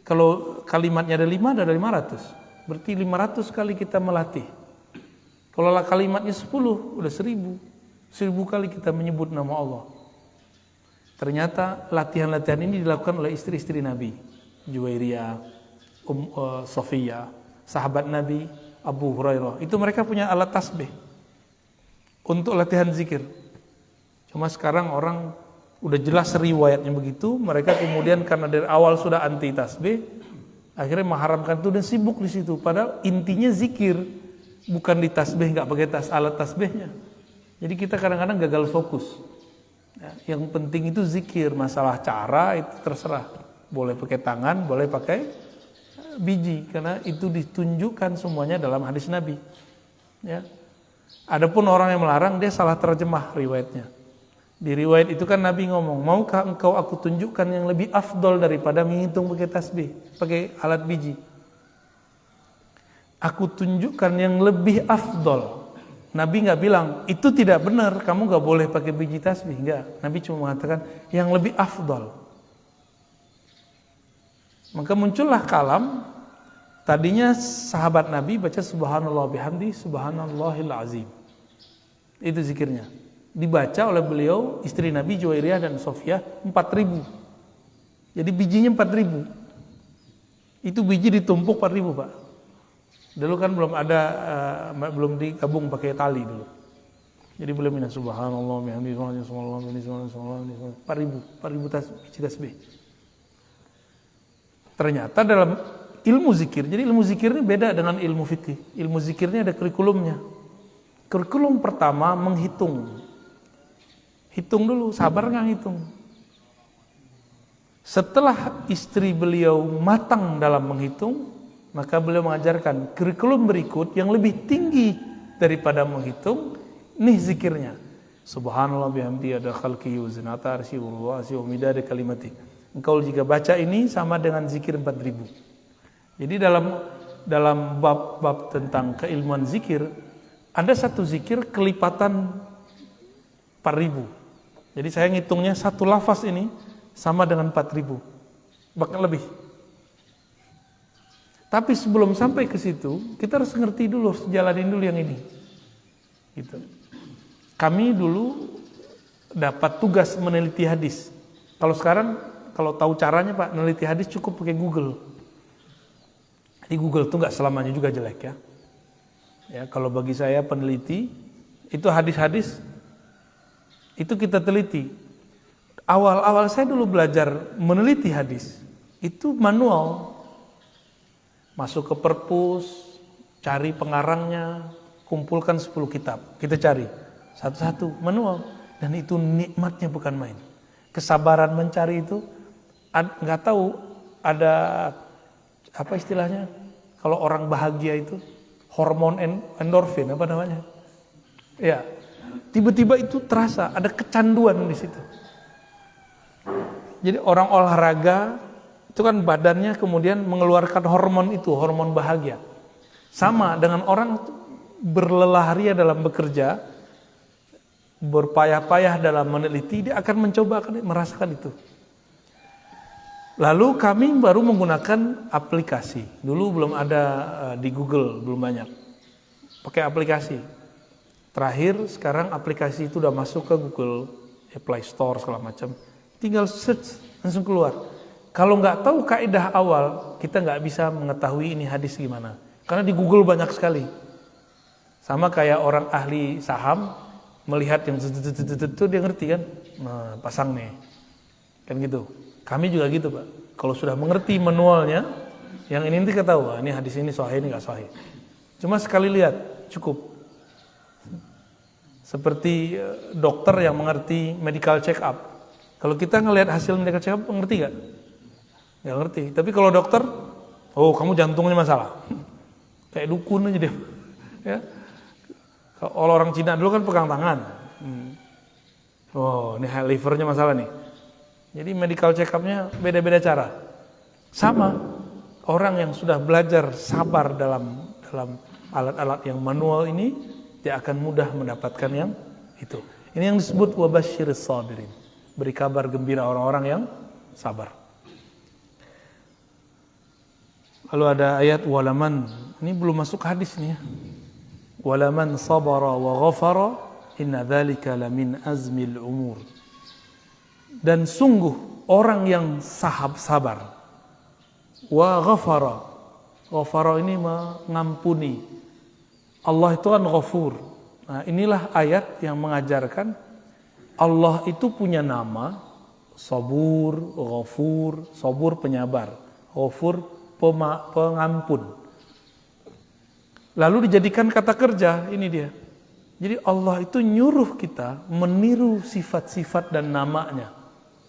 Kalau kalimatnya ada 5, ada 500. Berarti 500 kali kita melatih. Kalau kalimatnya 10, udah 1000. 1000 kali kita menyebut nama Allah. Ternyata latihan-latihan ini dilakukan oleh istri-istri Nabi. Juwairiyah, Sofiyah, sahabat Nabi, Abu Hurairah. Itu mereka punya alat tasbih untuk latihan zikir. Cuma sekarang orang udah jelas riwayatnya begitu, mereka kemudian karena dari awal sudah anti tasbih, akhirnya mengharamkan itu dan sibuk di situ. Padahal intinya zikir, bukan di tasbih, nggak pakai alat tasbihnya. Jadi kita kadang-kadang gagal fokus. Ya, yang penting itu zikir, masalah cara itu terserah. Boleh pakai tangan, boleh pakai biji, karena itu ditunjukkan semuanya dalam hadis Nabi. Ya. Adapun orang yang melarang dia salah terjemah riwayatnya. Di riwayat itu kan Nabi ngomong, maukah engkau aku tunjukkan yang lebih afdol daripada menghitung pakai tasbih, pakai alat biji? Aku tunjukkan yang lebih afdol. Nabi nggak bilang itu tidak benar, kamu nggak boleh pakai biji tasbih, enggak. Nabi cuma mengatakan yang lebih afdol. Maka muncullah kalam. Tadinya sahabat Nabi baca subhanallah bihamdi subhanallahil azim. Itu zikirnya. Dibaca oleh beliau, istri Nabi Juwairiyah dan Sofiyah 4.000. Jadi bijinya 4.000. Itu biji ditumpuk 4.000 Pak. Dulu kan belum ada, belum digabung pakai tali dulu. Jadi beliau bilang subhanallah bihamdi subhanallah 4.000 biji tasbih. Ternyata dalam ilmu zikir, jadi ilmu zikir ini beda dengan ilmu fikih. Ilmu zikirnya ada kurikulumnya. Kurikulum pertama menghitung. Hitung dulu, sabar nggak hitung. Setelah istri beliau matang dalam menghitung, maka beliau mengajarkan kurikulum berikut yang lebih tinggi daripada menghitung. Nih zikirnya. Subhanallah bihamdi ada khalqihi wa zinata arsyihi wa midada kalimati. Engkau jika baca ini sama dengan zikir 4.000. Jadi dalam bab tentang keilmuan zikir, ada satu zikir kelipatan 4.000. Jadi saya ngitungnya satu lafaz ini sama dengan 4.000, bahkan lebih. Tapi sebelum sampai ke situ, kita harus ngerti dulu, harus jalanin dulu yang ini. Gitu. Kami dulu dapat tugas meneliti hadis. Kalau sekarang, kalau tahu caranya Pak, meneliti hadis cukup pakai Google. Di Google itu nggak selamanya juga jelek ya. Ya, kalau bagi saya peneliti, itu hadis-hadis itu kita teliti. Awal-awal saya dulu belajar meneliti hadis, itu manual. Masuk ke perpus, cari pengarangnya, kumpulkan 10 kitab. Kita cari satu-satu, manual. Dan itu nikmatnya bukan main. Kesabaran mencari itu, nggak tahu ada apa istilahnya, kalau orang bahagia itu hormon endorfin apa namanya, ya tiba-tiba itu terasa ada kecanduan di situ. Jadi orang olahraga itu kan badannya kemudian mengeluarkan hormon itu, hormon bahagia. Sama dengan orang berlelah-ria dalam bekerja, berpayah-payah dalam meneliti, dia akan mencoba, akan merasakan itu. Lalu kami baru menggunakan aplikasi. Dulu belum ada di Google, belum banyak. Pakai aplikasi. Terakhir sekarang aplikasi itu udah masuk ke Google, Play Store segala macam. Tinggal search langsung keluar. Kalau nggak tahu kaidah awal, kita nggak bisa mengetahui ini hadis gimana. Karena di Google banyak sekali. Sama kayak orang ahli saham melihat yang itu dia ngerti kan, nah pasang nih, kan gitu. Kami juga gitu Pak. Kalau sudah mengerti manualnya, yang ini nanti ketahuan, ini hadis ini sahih, ini nggak sahih. Cuma sekali lihat cukup. Seperti dokter yang mengerti medical check up. Kalau kita ngelihat hasil medical check up, ngerti nggak? Nggak ngerti. Tapi kalau dokter, oh kamu jantungnya masalah. Kayak dukun aja dia. Ya. Kalau orang Cina dulu kan pegang tangan. Oh ini livernya masalah nih. Jadi medical check up-nya beda-beda cara. Sama, orang yang sudah belajar sabar dalam alat-alat yang manual ini, dia akan mudah mendapatkan yang itu. Ini yang disebut wabasyiris sabirin. Beri kabar gembira orang-orang yang sabar. Lalu ada ayat walaman. Ini belum masuk hadis nih ya. Walaman sabara wa ghafara inna dzalika lamin azmil umur. Dan sungguh orang yang sabar wa ghafara ini mengampuni. Allah itu kan ghafur. Nah inilah ayat yang mengajarkan Allah itu punya nama sabur, ghafur. Sabur penyabar, ghafur pengampun. Lalu dijadikan kata kerja, ini dia. Jadi Allah itu nyuruh kita meniru sifat-sifat dan namanya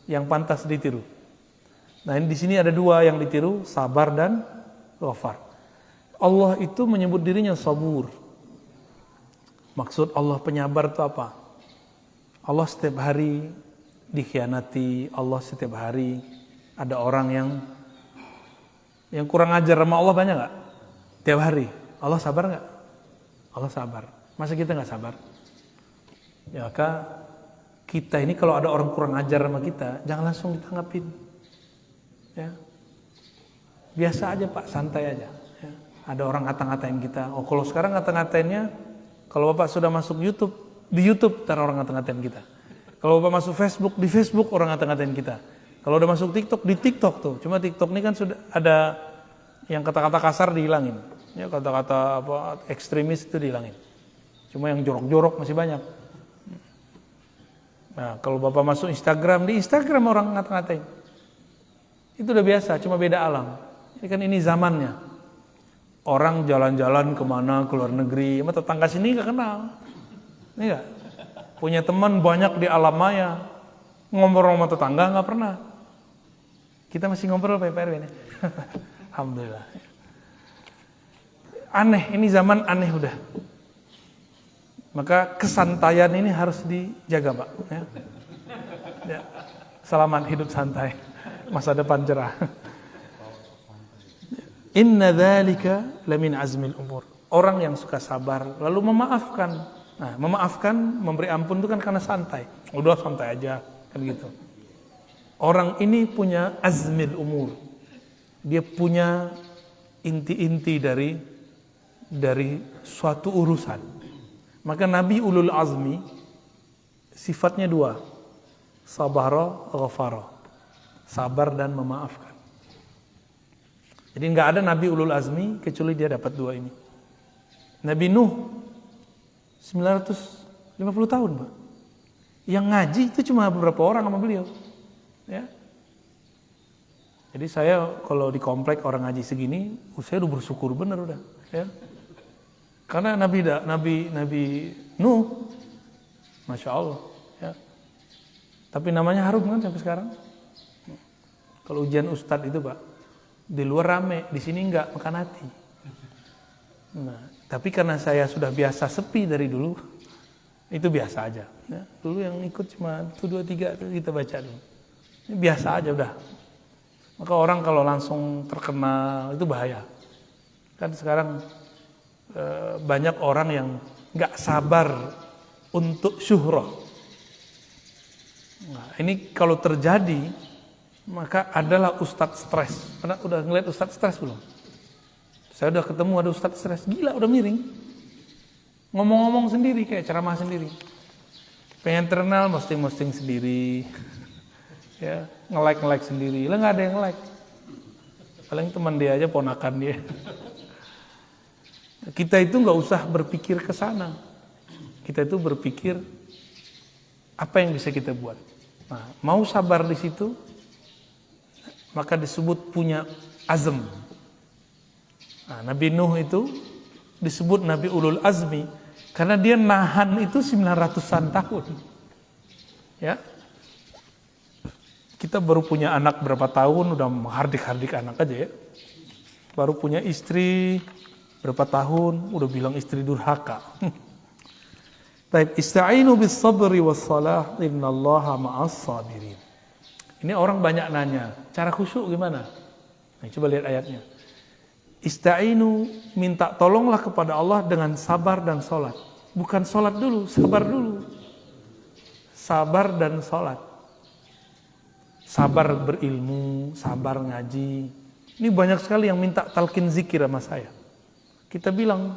yang pantas ditiru. Nah, ini di sini ada dua yang ditiru, sabar dan ghafar. Allah itu menyebut dirinya sabur. Maksud Allah penyabar itu apa? Allah setiap hari dikhianati, Allah setiap hari ada orang yang kurang ajar sama Allah, banyak nggak? Tiap hari, Allah sabar nggak? Allah sabar. Masa kita nggak sabar? Ya maka kita ini kalau ada orang kurang ajar sama kita, jangan langsung ditanggapin. Ya. Biasa aja Pak, santai aja. Ya. Ada orang ngata-ngatain kita. Oh kalau sekarang ngata-ngatainnya, kalau Bapak sudah masuk YouTube, di YouTube ntar orang ngata-ngatain kita. Kalau Bapak masuk Facebook, di Facebook orang ngata-ngatain kita. Kalau udah masuk TikTok, di TikTok tuh. Cuma TikTok ini kan sudah ada yang kata-kata kasar dihilangin. Ya kata-kata apa ekstremis itu dihilangin. Cuma yang jorok-jorok masih banyak. Nah, kalau Bapak masuk Instagram, di Instagram orang ngata-ngatain. Itu udah biasa, cuma beda alam. Ini kan ini zamannya. Orang jalan-jalan kemana, ke luar negeri, sama tetangga sini gak kenal. Ini gak? Punya teman banyak di alam maya. Ngobrol sama tetangga gak pernah. Kita masih ngobrol Pak RW ini. Alhamdulillah. Aneh, ini zaman aneh udah. Maka kesantaian ini harus dijaga Pak. Ya. Ya. Selamat hidup santai, masa depan cerah. Inna dzalika lamin azmil umur. Orang yang suka sabar lalu memaafkan. Nah, memaafkan, memberi ampun itu kan karena santai. Udah santai aja, kan gitu. Orang ini punya azmil umur. Dia punya inti-inti dari suatu urusan. Maka Nabi ulul azmi sifatnya dua. Sabara, ghafara. Sabar dan memaafkan. Jadi enggak ada Nabi ulul azmi kecuali dia dapat dua ini. Nabi Nuh 950 tahun, Pak. Yang ngaji itu cuma beberapa orang sama beliau. Ya. Jadi saya kalau di komplek orang ngaji segini, saya udah bersyukur bener udah, ya. Karena Nabi Nuh, Masya Allah, ya. Tapi namanya harum kan sampai sekarang. Kalau ujian Ustadz itu Pak, di luar rame, di sini enggak, makan hati. Nah, tapi karena saya sudah biasa sepi dari dulu, itu biasa aja. Ya. Dulu yang ikut cuma 1, 2, 3 kita baca dulu. Ini biasa aja udah. Maka orang kalau langsung terkenal itu bahaya. Kan sekarang banyak orang yang nggak sabar untuk syuhrah. Nah, ini kalau terjadi, maka adalah ustadz stres. Pernah udah ngeliat ustadz stres belum? Saya udah ketemu ada ustadz stres, gila udah miring. Ngomong-ngomong sendiri, kayak ceramah sendiri. Pengen terkenal, posting sendiri. Ya, nge-like sendiri. Lah nggak ada yang like. Paling teman dia aja, ponakan dia. Kita itu nggak usah berpikir ke sana. Kita itu berpikir apa yang bisa kita buat. Nah, mau sabar di situ, maka disebut punya azm. Nah, Nabi Nuh itu disebut Nabi Ulul Azmi karena dia nahan itu 900-an tahun. Ya. Kita baru punya anak berapa tahun udah menghardik-hardik anak aja ya. Baru punya istri berapa tahun udah bilang istri durhaka. Baik, ista'inu bis sabri was salah innallaha ma'as sabirin. Ini orang banyak nanya, cara khusyuk gimana? Nah, coba lihat ayatnya. Ista'inu, minta tolonglah kepada Allah dengan sabar dan sholat. Bukan sholat dulu, sabar dulu. Sabar dan sholat. Sabar berilmu, sabar ngaji. Ini banyak sekali yang minta talqin zikir sama saya. Kita bilang,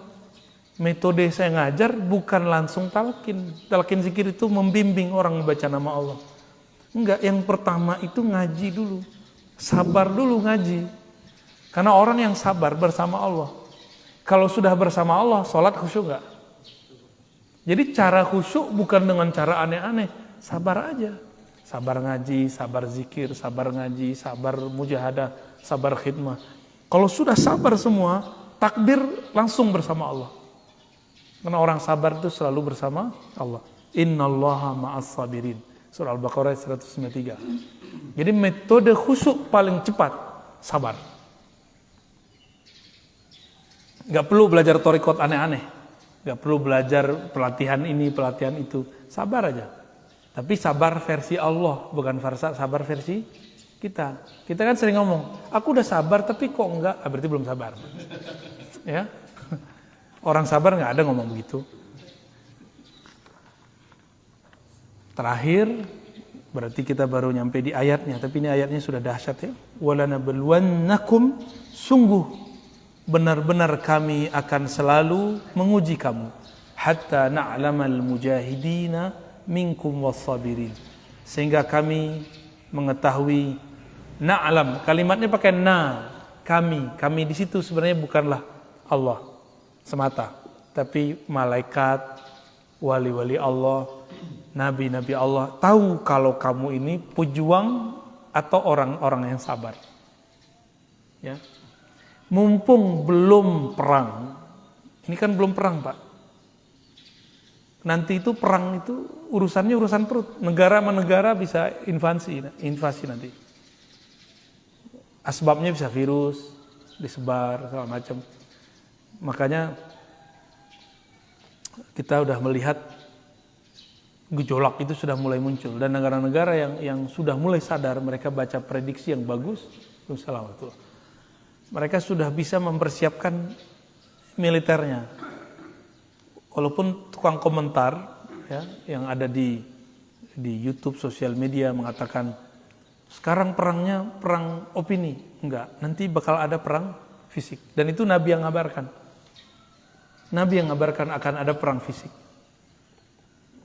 metode saya ngajar bukan langsung talqin. Talqin zikir itu membimbing orang membaca nama Allah. Enggak, yang pertama itu ngaji dulu. Sabar dulu ngaji. Karena orang yang sabar bersama Allah. Kalau sudah bersama Allah, sholat khusyuk enggak? Jadi cara khusyuk bukan dengan cara aneh-aneh. Sabar aja. Sabar ngaji, sabar zikir, sabar ngaji, sabar mujahadah, sabar khidmah. Kalau sudah sabar semua, takbir langsung bersama Allah. Karena orang sabar itu selalu bersama Allah. Innallaha ma'as sabirin. Surah Al-Baqarah 193. Jadi metode khusyuk paling cepat, sabar. Gak perlu belajar thariqat aneh-aneh. Gak perlu belajar pelatihan ini, pelatihan itu. Sabar aja. Tapi sabar versi Allah, bukan sabar versi kita. Kita kan sering ngomong, aku udah sabar tapi kok enggak, berarti belum sabar. Ya, orang sabar nggak ada ngomong begitu. Terakhir, berarti kita baru nyampe di ayatnya, tapi ini ayatnya sudah dahsyat ya. Walanabluwannakum, sungguh benar-benar kami akan selalu menguji kamu, hatta na'lamal mujahidina minkum wassabirin, sehingga kami mengetahui. Na'lam, kalimatnya pakai na, kami di situ sebenarnya bukanlah Allah semata, tapi malaikat, wali-wali Allah, nabi-nabi Allah tahu kalau kamu ini pejuang atau orang-orang yang sabar. Ya. Mumpung belum perang. Ini kan belum perang, Pak. Nanti itu perang itu urusannya urusan perut. Negara sama negara bisa invasi nanti. Asbabnya bisa virus, disebar, segala macam. Makanya kita udah melihat gejolak itu sudah mulai muncul. Dan negara-negara yang sudah mulai sadar, mereka baca prediksi yang bagus. Mereka sudah bisa mempersiapkan militernya. Walaupun tukang komentar ya, yang ada di YouTube, sosial media mengatakan sekarang perangnya perang opini. Enggak, nanti bakal ada perang fisik. Dan itu Nabi yang ngabarkan. Nabi yang ngabarkan akan ada perang fisik.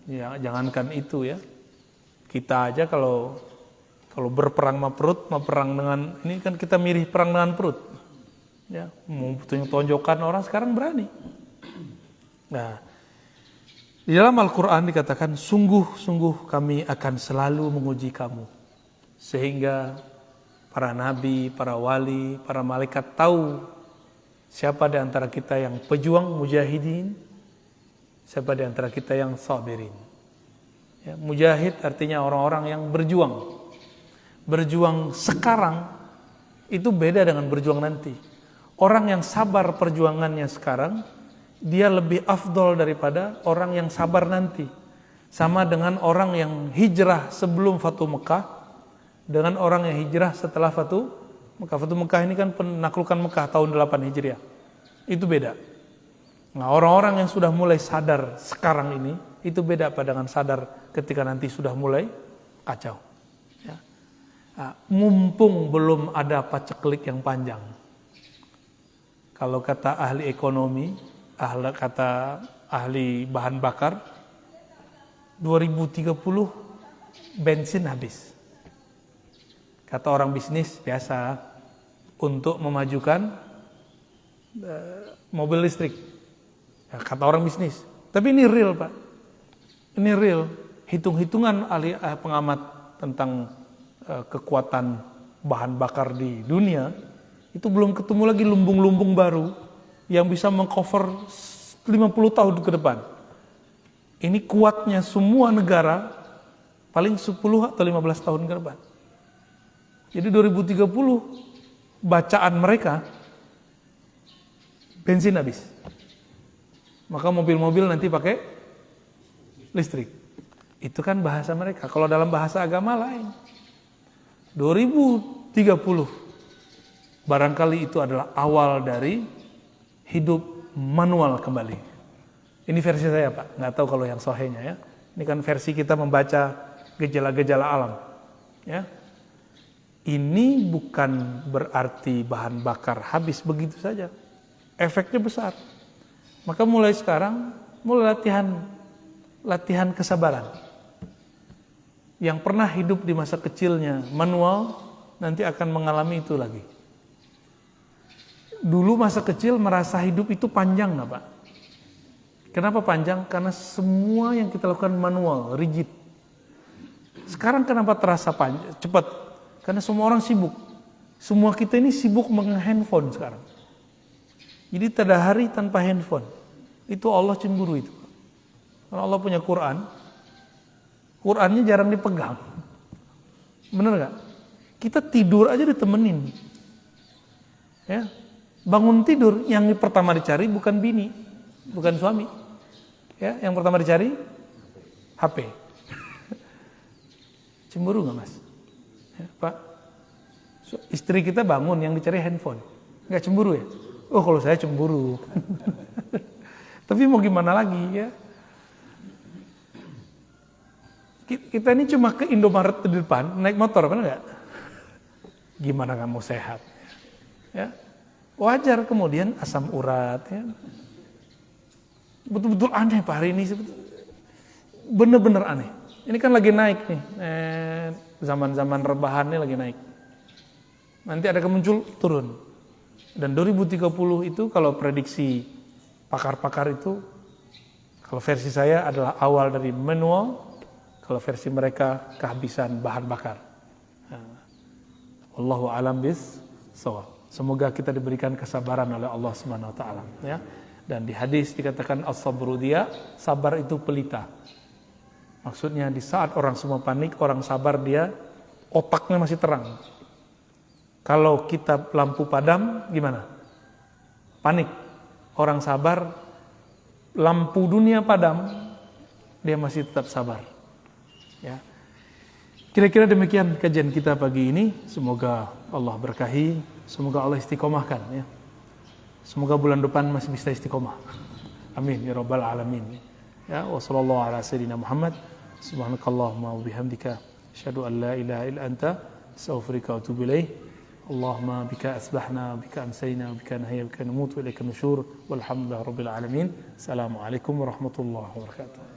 Ya, jangankan itu ya. Kita aja kalau berperang sama perut, mau perang dengan ini kan kita mirip perang dengan perut. Ya, mau tonjokan orang sekarang berani. Nah, di dalam Al-Quran dikatakan, sungguh-sungguh kami akan selalu menguji kamu. Sehingga para nabi, para wali, para malaikat tahu siapa di antara kita yang pejuang mujahidin, siapa di antara kita yang sabirin. Ya, mujahid artinya orang-orang yang berjuang. Berjuang sekarang itu beda dengan berjuang nanti. Orang yang sabar perjuangannya sekarang, dia lebih afdol daripada orang yang sabar nanti. Sama dengan orang yang hijrah sebelum Fatu Mekah dengan orang yang hijrah setelah Fatu Mekah. Fatu Mekah ini kan penaklukan Mekah tahun 8 Hijriah. Itu beda. Nah, orang-orang yang sudah mulai sadar sekarang ini, itu beda pada dengan sadar ketika nanti sudah mulai kacau. Ya. Nah, mumpung belum ada paceklik yang panjang. Kalau kata ahli ekonomi, kata ahli bahan bakar, 2030 bensin habis. Kata orang bisnis biasa untuk memajukan mobil listrik. Ya, kata orang bisnis. Tapi ini real, Pak. Ini real. Hitung-hitungan ahli pengamat tentang kekuatan bahan bakar di dunia, itu belum ketemu lagi lumbung-lumbung baru yang bisa mengcover 50 tahun ke depan. Ini kuatnya semua negara paling 10 atau 15 tahun ke depan. Jadi 2030 bacaan mereka bensin habis. Maka mobil-mobil nanti pakai listrik. Itu kan bahasa mereka. Kalau dalam bahasa agama lain. 2030 barangkali itu adalah awal dari hidup manual kembali. Ini versi saya, Pak. Nggak tahu kalau yang sahihnya ya. Ini kan versi kita membaca gejala-gejala alam. Ya. Ini bukan berarti bahan bakar habis begitu saja. Efeknya besar. Maka mulai sekarang, mulai latihan kesabaran. Yang pernah hidup di masa kecilnya manual, nanti akan mengalami itu lagi. Dulu masa kecil merasa hidup itu panjang, nggak Pak? Kenapa panjang? Karena semua yang kita lakukan manual, rigid. Sekarang kenapa terasa panjang, cepat? Karena semua orang sibuk. Semua kita ini sibuk dengan handphone sekarang. Jadi tak ada hari tanpa handphone. Itu Allah cemburu itu. Karena Allah punya Quran. Qurannya jarang dipegang. Bener gak? Kita tidur aja ditemenin. Ya. Bangun tidur, yang pertama dicari bukan bini, bukan suami. Ya, yang pertama dicari HP. Cemburu gak Mas? Ya, Pak, istri kita bangun, yang dicari handphone. Gak cemburu ya? Oh, kalau saya cemburu. Tapi mau gimana lagi ya? Kita ini cuma ke Indomaret di depan, naik motor, benar nggak? Gimana kamu sehat? Ya, wajar kemudian asam urat. Ya. Betul-betul aneh Pak hari ini, bener-bener aneh. Ini kan lagi naik nih, zaman-zaman rebahan ini lagi naik. Nanti ada kemuncul turun. Dan 2030 itu kalau prediksi pakar-pakar itu, kalau versi saya adalah awal dari manual. Kalau versi mereka kehabisan bahan bakar. Wallahu a'lam bis-shawab. Semoga kita diberikan kesabaran oleh Allah Subhanahu wa taala ya. Dan di hadis dikatakan as-sabru dia, sabar itu pelita. Maksudnya di saat orang semua panik, orang sabar dia otaknya masih terang. Kalau kita lampu padam gimana? Panik. Orang sabar lampu dunia padam, dia masih tetap sabar. Ya. Kira-kira demikian kajian kita pagi ini. Semoga Allah berkahi, semoga Allah istiqomahkan ya. Semoga bulan depan masih bisa istiqomah. Amin ya rabbal alamin. Ya, wa sallallahu ala sayyidina Muhammad. Subhanakallahumma wa bihamdika asyhadu an la ilaha illa anta astaghfiruka wa atubu ilaik. Allahumma bika asbahna, bika amsayna, bika nahya, bika namut wa ilaika nusyur. Walhamdulillahirabbil alamin. Assalamualaikum warahmatullahi wabarakatuh.